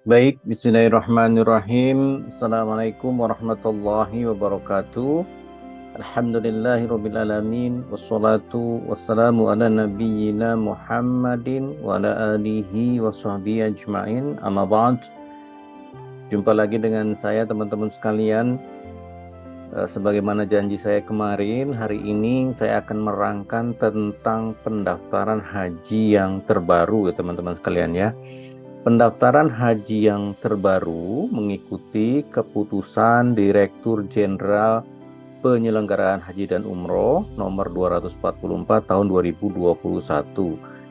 Baik, bismillahirrahmanirrahim. Assalamualaikum warahmatullahi wabarakatuh. Alhamdulillahirabbil alamin wassalatu wassalamu ala nabiyyina Muhammadin wa ala alihi washabbihi ajmain. Amma ba'd. Jumpa lagi dengan saya teman-teman sekalian. Sebagaimana janji saya kemarin, hari ini saya akan merangkan tentang pendaftaran haji yang terbaru ya teman-teman sekalian ya. Pendaftaran haji yang terbaru mengikuti keputusan Direktur Jenderal Penyelenggaraan Haji dan Umroh nomor 244 tahun 2021.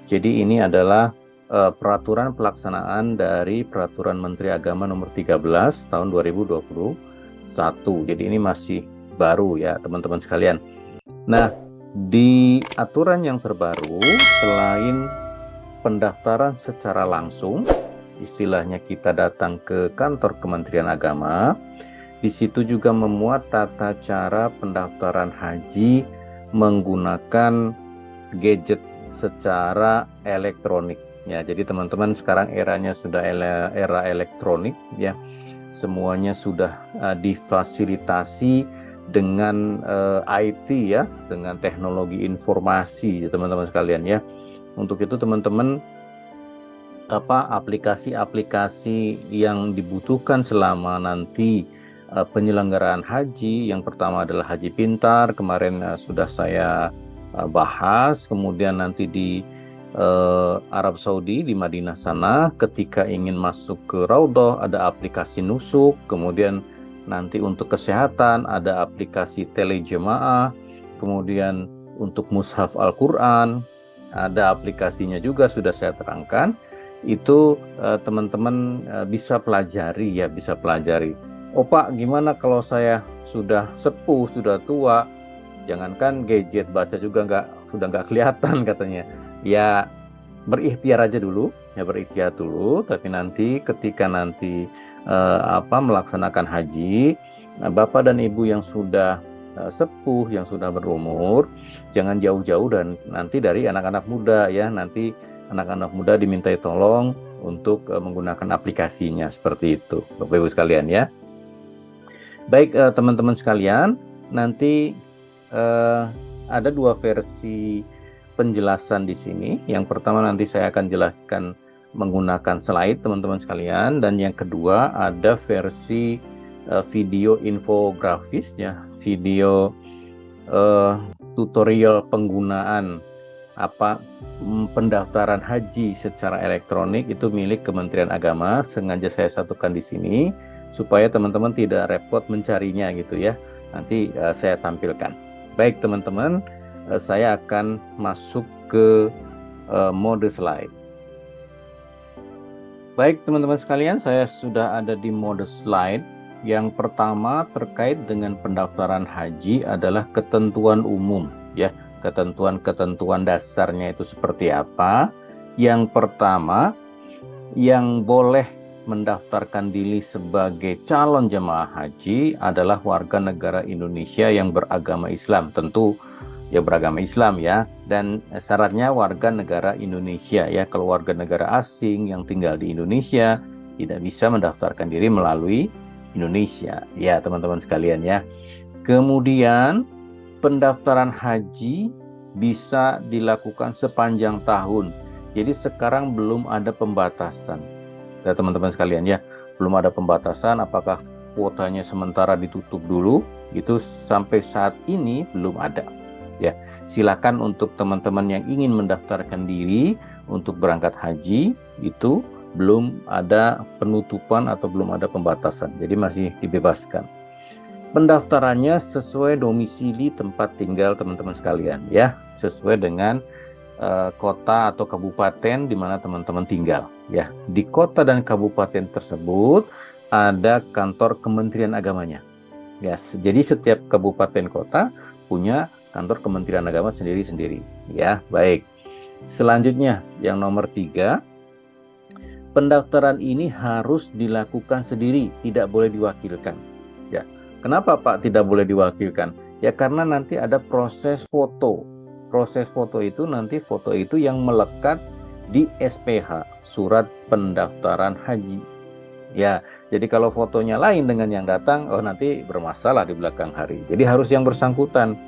Jadi ini adalah peraturan pelaksanaan dari Peraturan Menteri Agama nomor 13 tahun 2021. Jadi ini masih baru ya teman-teman sekalian. Nah, di aturan yang terbaru, selain pendaftaran secara langsung, istilahnya kita datang ke kantor Kementerian Agama, di situ juga memuat tata cara pendaftaran haji menggunakan gadget secara elektronik. Ya, jadi teman-teman sekarang eranya sudah era elektronik ya. Semuanya sudah difasilitasi dengan IT ya, dengan teknologi informasi ya teman-teman sekalian ya. Untuk itu teman-teman aplikasi-aplikasi yang dibutuhkan selama nanti penyelenggaraan haji, yang pertama adalah Haji Pintar, kemarin sudah saya bahas. Kemudian nanti di Arab Saudi, di Madinah sana, ketika ingin masuk ke Raudhah ada aplikasi Nusuk. Kemudian nanti untuk kesehatan ada aplikasi Telejemaah. Kemudian untuk Mushaf Al-Quran ada aplikasinya juga, sudah saya terangkan. Itu teman-teman bisa pelajari ya, bisa pelajari. Oh Pak, gimana kalau saya sudah sepuh, sudah tua, jangankan gadget, baca juga sudah nggak kelihatan katanya. Ya berikhtiar aja dulu, ya berikhtiar dulu. Tapi nanti ketika melaksanakan haji, Bapak dan Ibu yang sudah sepuh, yang sudah berumur, jangan jauh-jauh dan nanti dari anak-anak muda ya. Nanti anak-anak muda dimintai tolong untuk menggunakan aplikasinya, seperti itu Bapak Ibu sekalian ya. Baik teman-teman sekalian, nanti ada dua versi penjelasan di sini. Yang pertama nanti saya akan jelaskan menggunakan slide teman-teman sekalian, dan yang kedua ada versi video infografis ya, video tutorial penggunaan pendaftaran haji secara elektronik. Itu milik Kementerian Agama, sengaja saya satukan di sini supaya teman-teman tidak repot mencarinya gitu ya. Nanti saya tampilkan. Baik teman-teman, saya akan masuk ke mode slide. Baik teman-teman sekalian, saya sudah ada di mode slide. Yang pertama terkait dengan pendaftaran haji adalah ketentuan umum ya. Ketentuan-ketentuan dasarnya itu seperti apa? Yang pertama, yang boleh mendaftarkan diri sebagai calon jemaah haji adalah warga negara Indonesia yang beragama Islam. Tentu ya beragama Islam ya, dan syaratnya warga negara Indonesia ya. Kalau warga negara asing yang tinggal di Indonesia tidak bisa mendaftarkan diri melalui Indonesia ya teman-teman sekalian ya. Kemudian pendaftaran haji bisa dilakukan sepanjang tahun. Jadi sekarang belum ada pembatasan ya teman-teman sekalian ya. Belum ada pembatasan apakah kuotanya sementara ditutup dulu, itu sampai saat ini belum ada ya. Silakan untuk teman-teman yang ingin mendaftarkan diri untuk berangkat haji, itu belum ada penutupan atau belum ada pembatasan, jadi masih dibebaskan. Pendaftarannya sesuai domisili tempat tinggal teman-teman sekalian ya, sesuai dengan kota atau kabupaten di mana teman-teman tinggal ya. Di kota dan kabupaten tersebut ada kantor Kementerian Agamanya ya. Jadi setiap kabupaten kota punya kantor Kementerian Agama sendiri-sendiri ya. Baik, selanjutnya yang nomor 3, pendaftaran ini harus dilakukan sendiri, tidak boleh diwakilkan ya. Kenapa Pak tidak boleh diwakilkan? Ya karena nanti ada proses foto. Proses foto itu nanti foto itu yang melekat di SPH, surat pendaftaran haji Ya, jadi kalau fotonya lain dengan yang datang, oh nanti bermasalah di belakang hari. Jadi harus yang bersangkutan.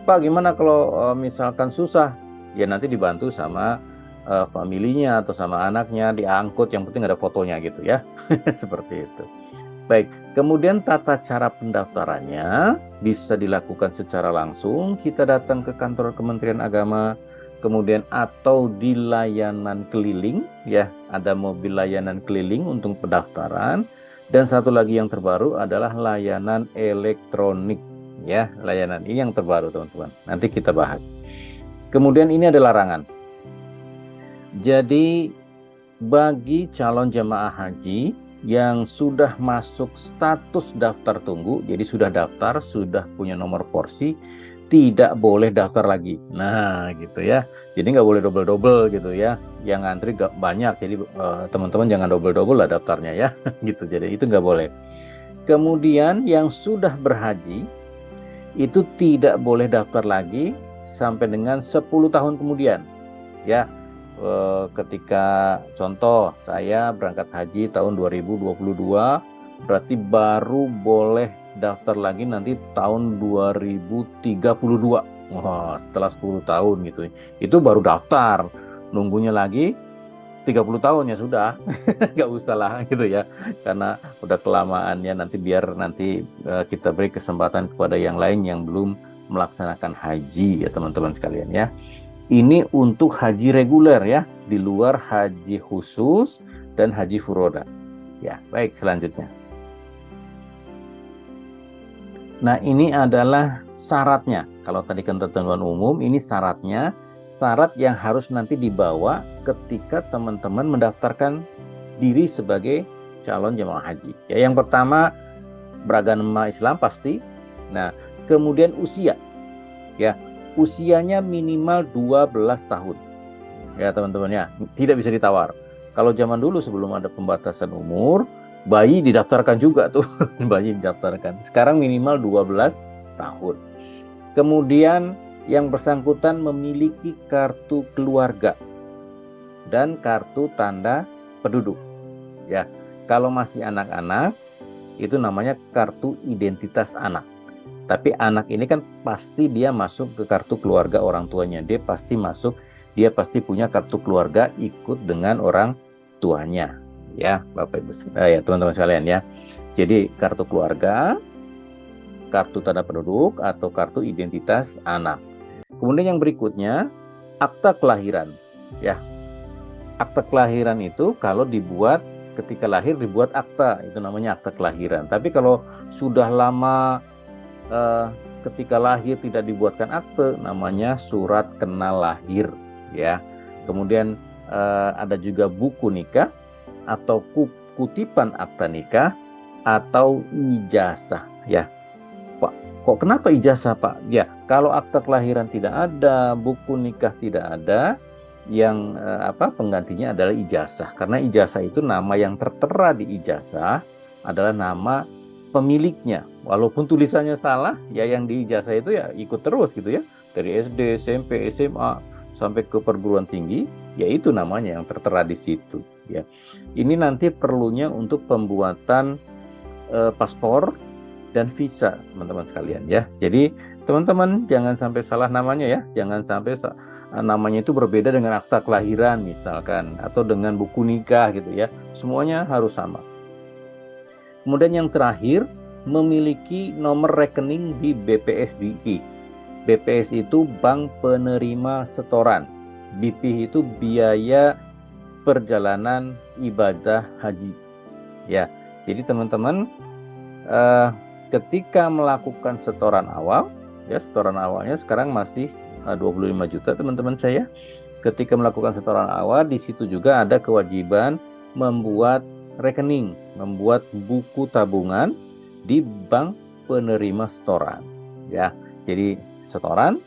Pak, gimana kalau misalkan susah? Ya nanti dibantu sama familinya atau sama anaknya, diangkut, yang penting ada fotonya gitu ya. Seperti itu. Baik, kemudian tata cara pendaftarannya bisa dilakukan secara langsung, kita datang ke kantor Kementerian Agama, kemudian atau di layanan keliling, ya, ada mobil layanan keliling untuk pendaftaran, dan satu lagi yang terbaru adalah layanan elektronik, ya, layanan ini yang terbaru teman-teman, nanti kita bahas. Kemudian ini ada larangan. Jadi bagi calon jemaah haji yang sudah masuk status daftar tunggu, jadi sudah daftar, sudah punya nomor porsi, tidak boleh daftar lagi. Nah, gitu ya. Jadi nggak boleh double-double gitu ya. Yang ngantri gak banyak, jadi teman-teman jangan double-double lah daftarnya ya. Gitu, jadi itu nggak boleh. Kemudian yang sudah berhaji, itu tidak boleh daftar lagi sampai dengan 10 tahun kemudian. Ya, ketika contoh saya berangkat haji tahun 2022, berarti baru boleh daftar lagi nanti tahun 2032. Wah, setelah 10 tahun gitu. Itu baru daftar. Nunggunya lagi 30 tahun ya sudah. Nggak usah lah gitu ya. Karena udah kelamaannya, nanti biar nanti kita beri kesempatan kepada yang lain yang belum melaksanakan haji ya teman-teman sekalian ya. Ini untuk haji reguler ya, di luar haji khusus dan haji furoda. Ya, baik selanjutnya. Nah, ini adalah syaratnya. Kalau tadi ketentuan umum, ini syaratnya. Syarat yang harus nanti dibawa ketika teman-teman mendaftarkan diri sebagai calon jemaah haji. Ya, yang pertama beragama Islam pasti. Nah, kemudian usia. Ya, usianya minimal 12 tahun. Ya teman-teman ya, tidak bisa ditawar. Kalau zaman dulu sebelum ada pembatasan umur, bayi didaftarkan juga tuh, bayi didaftarkan. Sekarang minimal 12 tahun. Kemudian yang bersangkutan memiliki kartu keluarga dan kartu tanda penduduk. Ya, kalau masih anak-anak itu namanya kartu identitas anak. Tapi anak ini kan pasti dia masuk ke kartu keluarga orang tuanya. Dia pasti masuk, dia pasti punya kartu keluarga ikut dengan orang tuanya. Ya, Bapak Ibu, ya teman-teman sekalian ya. Jadi kartu keluarga, kartu tanda penduduk atau kartu identitas anak. Kemudian yang berikutnya, akta kelahiran. Ya, akta kelahiran itu kalau dibuat ketika lahir dibuat akta, itu namanya akta kelahiran. Tapi kalau sudah lama ketika lahir tidak dibuatkan akte, namanya surat kenal lahir ya. Kemudian ada juga buku nikah atau kutipan akta nikah atau ijazah ya. Pak, kok kenapa ijazah Pak? Ya, kalau akta kelahiran tidak ada, buku nikah tidak ada, yang penggantinya adalah ijazah. Karena ijazah itu nama yang tertera di ijazah adalah nama pemiliknya. Walaupun tulisannya salah, ya yang di ijazah itu ya ikut terus gitu ya. Dari SD, SMP, SMA sampai ke perguruan tinggi, ya itu namanya yang tertera di situ ya. Ini nanti perlunya untuk pembuatan paspor dan visa, teman-teman sekalian ya. Jadi teman-teman jangan sampai salah namanya ya. Jangan sampai namanya itu berbeda dengan akta kelahiran misalkan atau dengan buku nikah gitu ya. Semuanya harus sama. Kemudian yang terakhir, memiliki nomor rekening di BPS BP. BPS itu bank penerima setoran. BP itu biaya perjalanan ibadah haji. Ya, jadi teman-teman ketika melakukan setoran awal, ya setoran awalnya sekarang masih 25 juta teman-teman saya. Ketika melakukan setoran awal, di situ juga ada kewajiban membuat rekening, membuat buku tabungan di bank penerima setoran ya. Jadi setoran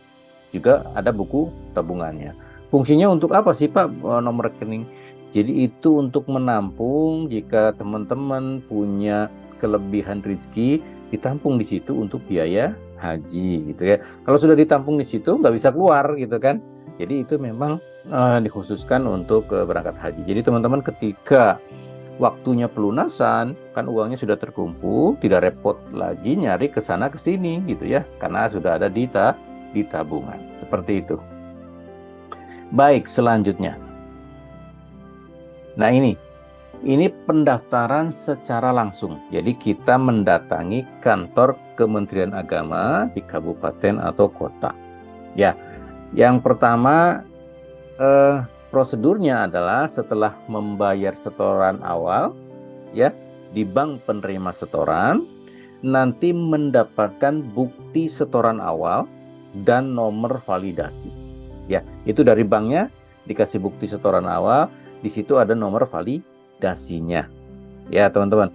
juga ada buku tabungannya. Fungsinya untuk apa sih Pak nomor rekening? Jadi itu untuk menampung jika teman-teman punya kelebihan rezeki, ditampung di situ untuk biaya haji gitu ya. Kalau sudah ditampung di situ nggak bisa keluar gitu kan. Jadi itu memang dikhususkan untuk berangkat haji. Jadi teman-teman ketika waktunya pelunasan, kan uangnya sudah terkumpul, tidak repot lagi nyari ke sana ke sini gitu ya, karena sudah ada di tabungan. Seperti itu. Baik, selanjutnya. Nah, ini pendaftaran secara langsung. Jadi kita mendatangi kantor Kementerian Agama di kabupaten atau kota. Ya, yang pertama prosedurnya adalah setelah membayar setoran awal, ya, di bank penerima setoran, nanti mendapatkan bukti setoran awal dan nomor validasi. Ya, itu dari banknya dikasih bukti setoran awal, di situ ada nomor validasinya. Ya, teman-teman,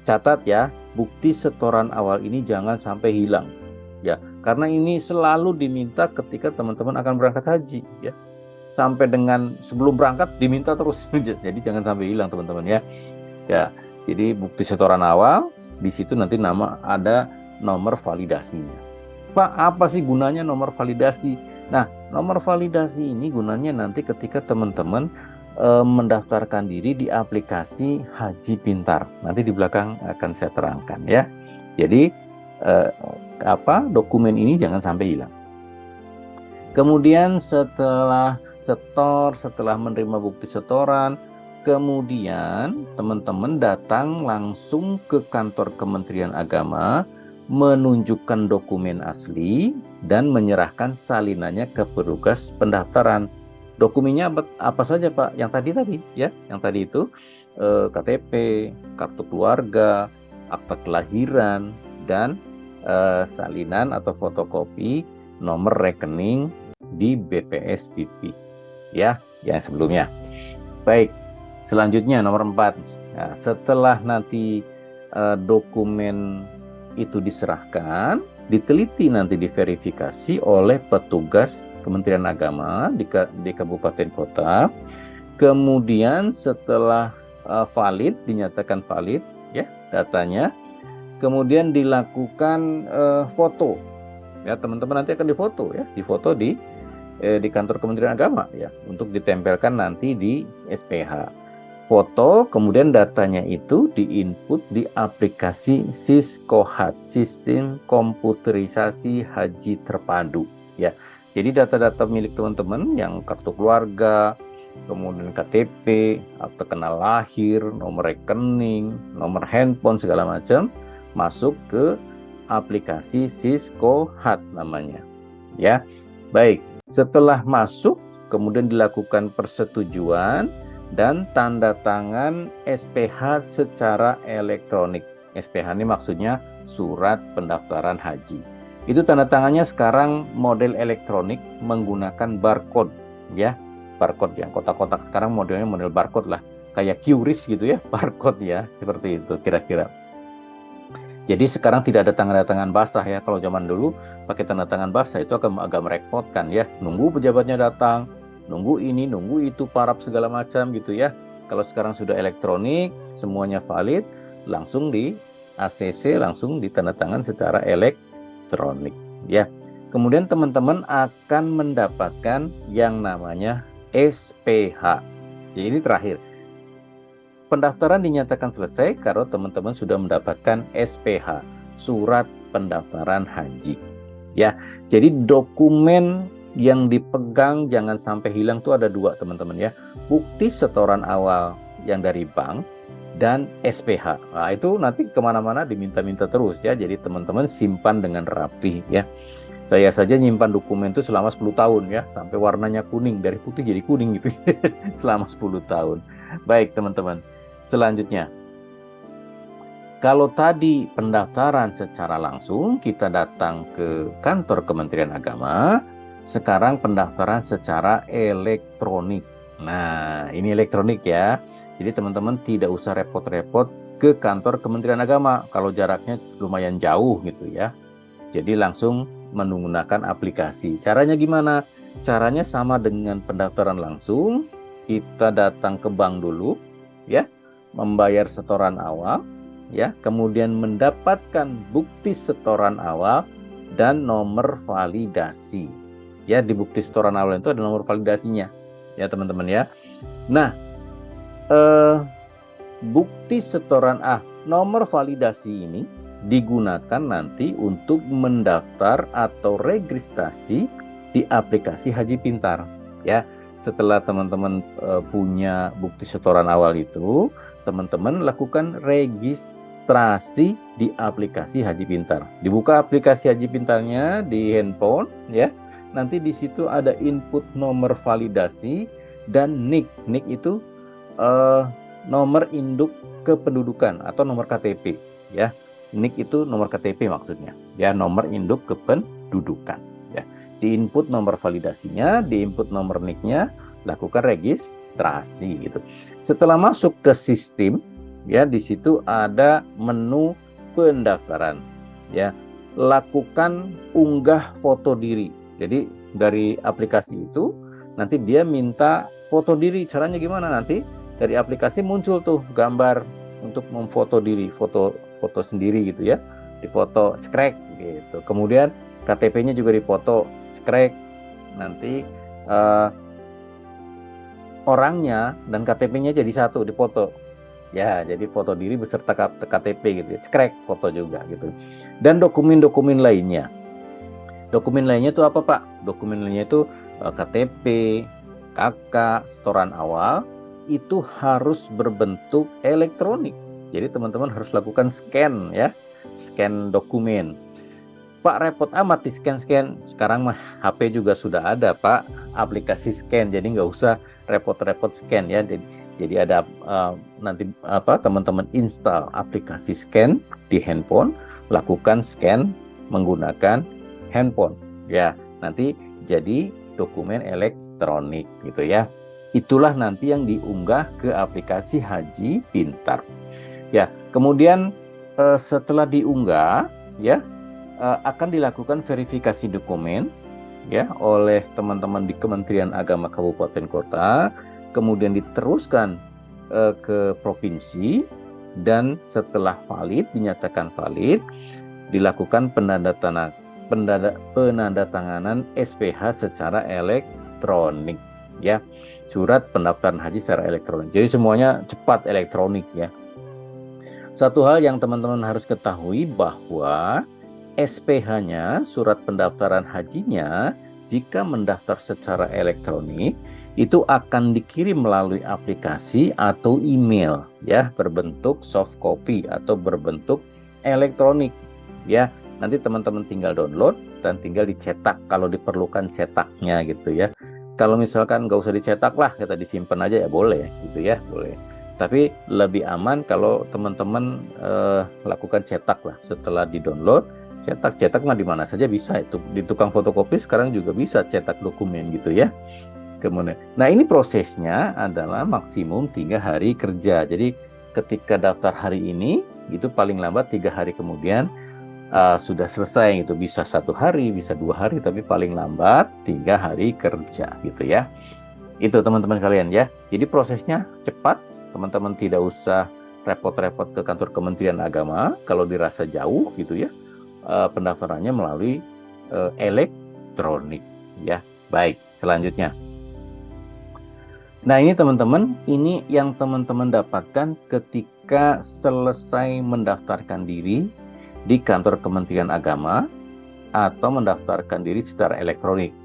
catat ya, bukti setoran awal ini jangan sampai hilang. Ya, karena ini selalu diminta ketika teman-teman akan berangkat haji, ya. Sampai dengan sebelum berangkat diminta terus. Jadi jangan sampai hilang, teman-teman ya. Ya, jadi bukti setoran awal, di situ nanti ada nomor validasinya. Pak, apa sih gunanya nomor validasi? Nah, nomor validasi ini gunanya nanti ketika teman-teman mendaftarkan diri di aplikasi Haji Pintar. Nanti di belakang akan saya terangkan ya. Jadi dokumen ini jangan sampai hilang. Kemudian setelah menerima bukti setoran, kemudian teman-teman datang langsung ke kantor Kementerian Agama, menunjukkan dokumen asli dan menyerahkan salinannya ke petugas pendaftaran. Dokumennya apa saja, Pak? Yang tadi ya, yang tadi itu KTP, kartu keluarga, akta kelahiran, dan salinan atau fotokopi nomor rekening di BPS BP ya, yang sebelumnya. Baik, selanjutnya nomor 4. Nah, setelah nanti dokumen itu diserahkan, diteliti nanti diverifikasi oleh petugas Kementerian Agama di kabupaten kota. Kemudian setelah valid, dinyatakan valid ya datanya, kemudian dilakukan foto. Ya, teman-teman nanti akan difoto ya, difoto di kantor Kementerian Agama ya, untuk ditempelkan nanti di SPH. Foto, kemudian datanya itu diinput di aplikasi Siskohat, Sistem Komputerisasi Haji Terpadu ya. Jadi data-data milik teman-teman yang kartu keluarga, kemudian KTP, akte kenal lahir, nomor rekening, nomor handphone segala macam masuk ke aplikasi Siskohat namanya ya. Baik, setelah masuk kemudian dilakukan persetujuan dan tanda tangan SPH secara elektronik. SPH ini maksudnya surat pendaftaran haji. Itu tanda tangannya sekarang model elektronik menggunakan barcode ya. Barcode yang kotak-kotak sekarang modelnya model barcode lah. Kayak QRIS gitu ya, barcode ya, seperti itu kira-kira. Jadi sekarang tidak ada tanda tangan basah ya. Kalau zaman dulu pakai tanda tangan basah itu agak merepotkan ya. Nunggu pejabatnya datang, nunggu ini, nunggu itu, parap segala macam gitu ya. Kalau sekarang sudah elektronik, semuanya valid, langsung di ACC, langsung ditandatangan secara elektronik ya. Kemudian teman-teman akan mendapatkan yang namanya SPH. Jadi ini terakhir. Pendaftaran dinyatakan selesai kalau teman-teman sudah mendapatkan SPH, surat pendaftaran haji. Ya, jadi dokumen yang dipegang jangan sampai hilang tuh ada 2 teman-teman ya. Bukti setoran awal yang dari bank dan SPH. Nah, itu nanti kemana-mana diminta-minta terus ya. Jadi teman-teman simpan dengan rapi ya. Saya saja nyimpan dokumen itu selama 10 tahun ya, sampai warnanya kuning, dari putih jadi kuning gitu selama 10 tahun. Baik teman-teman. Selanjutnya, kalau tadi pendaftaran secara langsung kita datang ke kantor Kementerian Agama, sekarang pendaftaran secara elektronik. Nah, ini elektronik ya. Jadi teman-teman tidak usah repot-repot ke kantor Kementerian Agama kalau jaraknya lumayan jauh gitu ya. Jadi langsung menggunakan aplikasi. Caranya gimana? Caranya sama dengan pendaftaran langsung. Kita datang ke bank dulu ya, membayar setoran awal ya, kemudian mendapatkan bukti setoran awal dan nomor validasi ya. Di bukti setoran awal itu ada nomor validasinya ya teman-teman ya. Nah, bukti setoran nomor validasi ini digunakan nanti untuk mendaftar atau registrasi di aplikasi Haji Pintar ya. Setelah teman-teman punya bukti setoran awal itu, teman-teman lakukan registrasi di aplikasi Haji Pintar. Dibuka aplikasi Haji Pintarnya di handphone ya. Nanti di situ ada input nomor validasi dan NIK. NIK itu nomor induk kependudukan atau nomor KTP ya. NIK itu nomor KTP maksudnya ya, nomor induk kependudukan ya. Diinput nomor validasinya, diinput nomor NIK-nya, lakukan registrasi gitu. Setelah masuk ke sistem ya, di situ ada menu pendaftaran ya. Lakukan unggah foto diri. Jadi dari aplikasi itu nanti dia minta foto diri. Caranya gimana? Nanti dari aplikasi muncul tuh gambar untuk memfoto diri, foto sendiri gitu ya, difoto cekrek gitu. Kemudian KTP-nya juga difoto cekrek. Nanti orangnya dan KTP-nya jadi satu, difoto ya, jadi foto diri beserta KTP gitu ya, cekrek, foto juga gitu. Dan dokumen-dokumen lainnya itu apa Pak? Dokumen lainnya itu KTP, KK, setoran awal itu harus berbentuk elektronik. Jadi teman-teman harus lakukan scan ya, scan dokumen. Pak, repot amat di scan-scan. Sekarang mah HP juga sudah ada Pak, aplikasi scan. Jadi nggak usah repot-repot scan ya. Jadi ada nanti teman-teman install aplikasi scan di handphone, lakukan scan menggunakan handphone ya. Nanti jadi dokumen elektronik gitu ya. Itulah nanti yang diunggah ke aplikasi Haji Pintar. Ya, kemudian setelah diunggah ya, akan dilakukan verifikasi dokumen ya oleh teman-teman di Kementerian Agama Kabupaten Kota, kemudian diteruskan ke provinsi, dan setelah valid, dinyatakan valid, dilakukan penandatanganan SPH secara elektronik ya, surat pendaftaran haji secara elektronik. Jadi semuanya cepat elektronik ya. Satu hal yang teman-teman harus ketahui bahwa SPH-nya, surat pendaftaran hajinya, jika mendaftar secara elektronik itu akan dikirim melalui aplikasi atau email ya, berbentuk soft copy atau berbentuk elektronik ya. Nanti teman-teman tinggal download dan tinggal dicetak kalau diperlukan cetaknya gitu ya. Kalau misalkan nggak usah dicetak lah, kita disimpan aja ya boleh gitu ya, boleh. Tapi lebih aman kalau teman-teman lakukan cetak lah setelah di-download. Cetak mah di mana saja bisa, itu di tukang fotokopi sekarang juga bisa cetak dokumen gitu ya. Kemudian, nah ini prosesnya adalah maksimum 3 hari kerja. Jadi ketika daftar hari ini, itu paling lambat 3 hari kemudian sudah selesai. Itu bisa 1 hari, bisa 2 hari, tapi paling lambat 3 hari kerja gitu ya. Itu teman-teman kalian ya. Jadi prosesnya cepat, teman-teman tidak usah repot-repot ke kantor Kementerian Agama kalau dirasa jauh gitu ya. Pendaftarannya melalui elektronik ya. Baik, selanjutnya. Nah ini teman-teman, ini yang teman-teman dapatkan ketika selesai mendaftarkan diri di kantor Kementerian Agama atau mendaftarkan diri secara elektronik.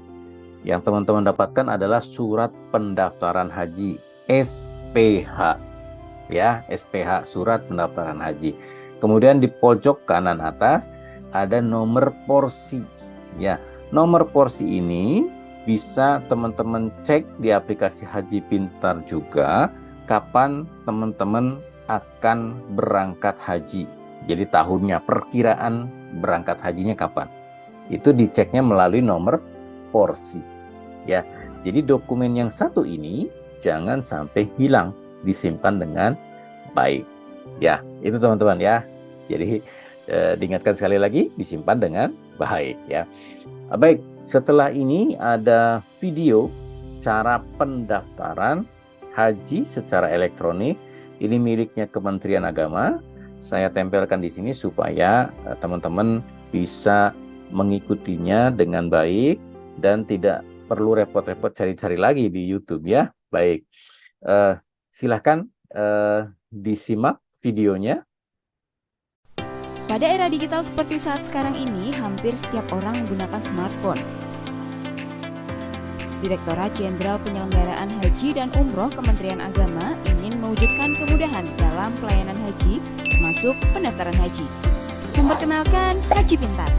Yang teman-teman dapatkan adalah surat pendaftaran haji, SPH ya, SPH, surat pendaftaran haji. Kemudian di pojok kanan atas ada nomor porsi ya. Nomor porsi ini bisa teman-teman cek di aplikasi Haji Pintar juga kapan teman-teman akan berangkat haji. Jadi tahunnya, perkiraan berangkat hajinya kapan. Itu diceknya melalui nomor porsi ya. Jadi dokumen yang satu ini jangan sampai hilang, disimpan dengan baik ya. Itu teman-teman ya. Jadi diingatkan sekali lagi, disimpan dengan baik ya. Baik, setelah ini ada video cara pendaftaran haji secara elektronik. Ini miliknya Kementerian Agama. Saya tempelkan di sini supaya teman-teman bisa mengikutinya dengan baik dan tidak perlu repot-repot cari-cari lagi di YouTube ya. Baik, silahkan disimak videonya. Pada era digital seperti saat sekarang ini, hampir setiap orang menggunakan smartphone. Direktorat Jenderal Penyelenggaraan Haji dan Umroh Kementerian Agama ingin mewujudkan kemudahan dalam pelayanan haji, termasuk pendaftaran haji. Memperkenalkan Haji Pintar.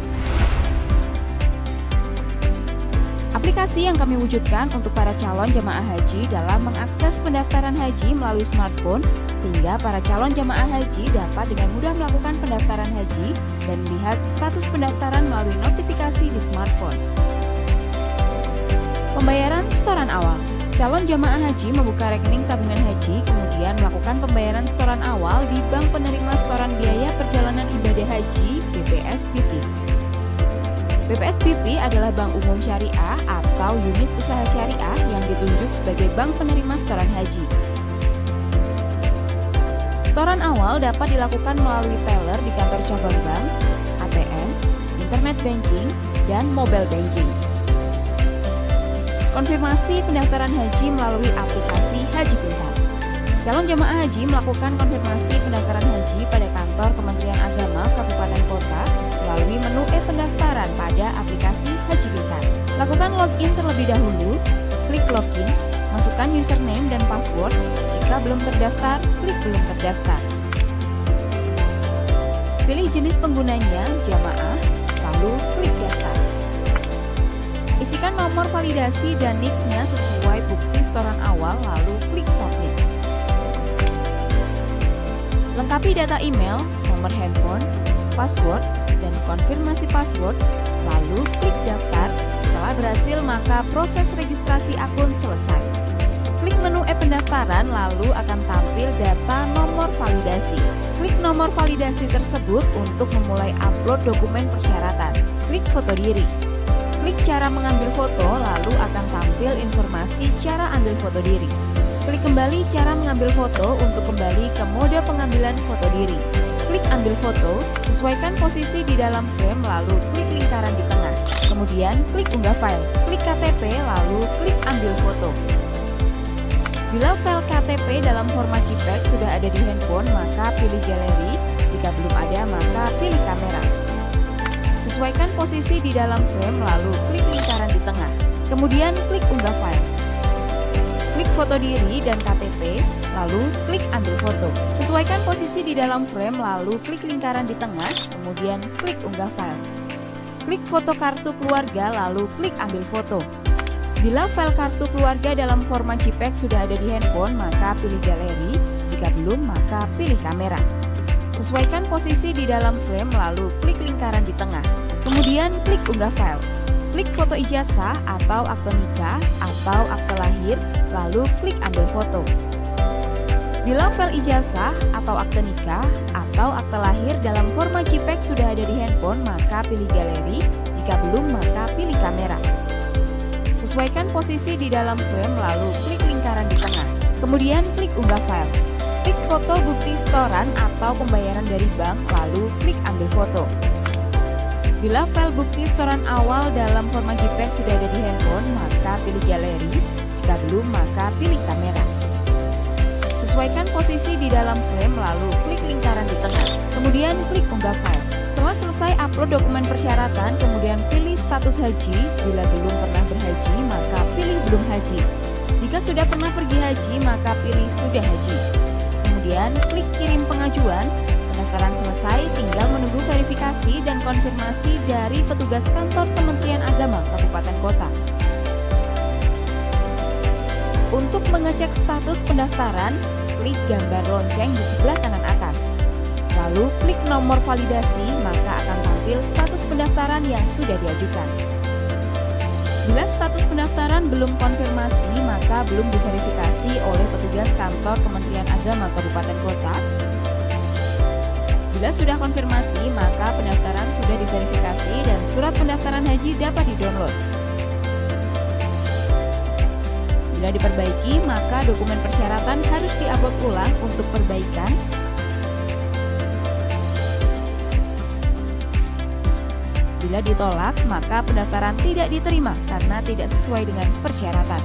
Aplikasi yang kami wujudkan untuk para calon jamaah haji dalam mengakses pendaftaran haji melalui smartphone, sehingga para calon jamaah haji dapat dengan mudah melakukan pendaftaran haji dan melihat status pendaftaran melalui notifikasi di smartphone. Pembayaran setoran awal. Calon jamaah haji membuka rekening tabungan haji, kemudian melakukan pembayaran setoran awal di Bank Penerima Setoran Biaya Perjalanan Ibadah Haji (BPSBP). BPSBP adalah bank umum syariah atau unit usaha syariah yang ditunjuk sebagai bank penerima setoran haji. Setoran awal dapat dilakukan melalui teller di kantor cabang bank, ATM, internet banking, dan mobile banking. Konfirmasi pendaftaran haji melalui aplikasi Haji Pintar. Calon jamaah haji melakukan konfirmasi pendaftaran haji pada kantor Kementerian Agama Kabupaten Kota melalui menu pendaftaran pada aplikasi Haji Pintar. Lakukan login terlebih dahulu, klik login, masukkan username dan password. Jika belum terdaftar, klik belum terdaftar. Pilih jenis penggunanya, jamaah, lalu klik daftar. Isikan nomor validasi dan NIK-nya sesuai bukti setoran awal, lalu klik submit. Lengkapi data email, nomor handphone, password, dan konfirmasi password, lalu klik daftar. Setelah berhasil, maka proses registrasi akun selesai. Klik menu pendaftaran, lalu akan tampil data nomor validasi. Klik nomor validasi tersebut untuk memulai upload dokumen persyaratan. Klik foto diri. Klik cara mengambil foto, lalu akan tampil informasi cara ambil foto diri. Klik kembali cara mengambil foto untuk kembali ke mode pengambilan foto diri. Klik ambil foto, sesuaikan posisi di dalam frame, lalu klik lingkaran di tengah. Kemudian klik unggah file, klik KTP, lalu klik ambil foto. Bila file KTP dalam format JPEG sudah ada di handphone, maka pilih galeri. Jika belum ada, maka pilih kamera. Sesuaikan posisi di dalam frame, lalu klik lingkaran di tengah. Kemudian klik unggah file. Klik foto diri dan KTP, lalu klik ambil foto. Sesuaikan posisi di dalam frame, lalu klik lingkaran di tengah, kemudian klik unggah file. Klik foto kartu keluarga, lalu klik ambil foto. Bila file kartu keluarga dalam format JPEG sudah ada di handphone, maka pilih galeri. Jika belum, maka pilih kamera. Sesuaikan posisi di dalam frame, lalu klik lingkaran di tengah. Kemudian klik unggah file. Klik foto ijazah atau akte nikah atau akte lahir, lalu klik ambil foto. Bila file ijazah atau akte nikah atau akte lahir dalam format JPEG sudah ada di handphone, maka pilih galeri. Jika belum, maka pilih kamera. Sesuaikan posisi di dalam frame, lalu klik lingkaran di tengah. Kemudian klik unggah file. Klik foto bukti setoran atau pembayaran dari bank, lalu klik ambil foto. Bila file bukti setoran awal dalam format JPEG sudah ada di handphone, maka pilih galeri. Jika belum, maka pilih kamera. Sesuaikan posisi di dalam frame, lalu klik lingkaran di tengah. Kemudian klik unggah file. Setelah selesai upload dokumen persyaratan, kemudian pilih status haji. Bila belum pernah berhaji, maka pilih belum haji. Jika sudah pernah pergi haji, maka pilih sudah haji. Kemudian klik kirim pengajuan. Pendaftaran selesai, tinggal menunggu verifikasi dan konfirmasi dari petugas kantor Kementerian Agama Kabupaten Kota. Untuk mengecek status pendaftaran, klik gambar lonceng di sebelah kanan atas. Lalu klik nomor validasi, maka akan tampil status pendaftaran yang sudah diajukan. Bila status pendaftaran belum konfirmasi, maka belum diverifikasi oleh petugas kantor Kementerian Agama Kabupaten Kota. Bila sudah konfirmasi, maka pendaftaran sudah diverifikasi dan surat pendaftaran haji dapat di-download. Bila diperbaiki, maka dokumen persyaratan harus di-upload ulang untuk perbaikan. Bila ditolak, maka pendaftaran tidak diterima karena tidak sesuai dengan persyaratan.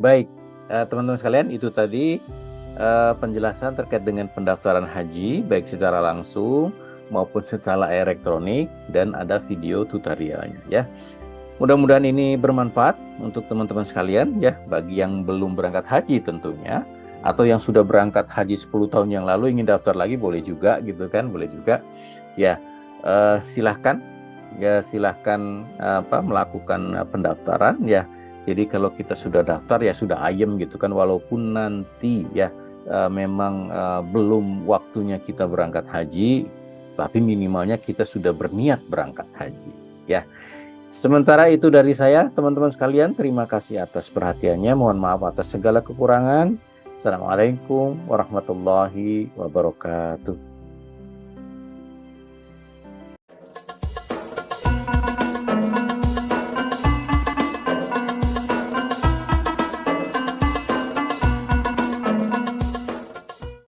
Baik, teman-teman sekalian, itu tadi penjelasan terkait dengan pendaftaran haji, baik secara langsung maupun secara elektronik, dan ada video tutorialnya ya. Mudah-mudahan ini bermanfaat untuk teman-teman sekalian ya, bagi yang belum berangkat haji tentunya, atau yang sudah berangkat haji 10 tahun yang lalu ingin daftar lagi boleh juga gitu kan, boleh juga. Ya, silahkan melakukan pendaftaran ya. Jadi kalau kita sudah daftar ya sudah ayem gitu kan, walaupun nanti ya memang belum waktunya kita berangkat haji, tapi minimalnya kita sudah berniat berangkat haji ya. Sementara itu dari saya, teman-teman sekalian, terima kasih atas perhatiannya. Mohon maaf atas segala kekurangan. Assalamualaikum warahmatullahi wabarakatuh.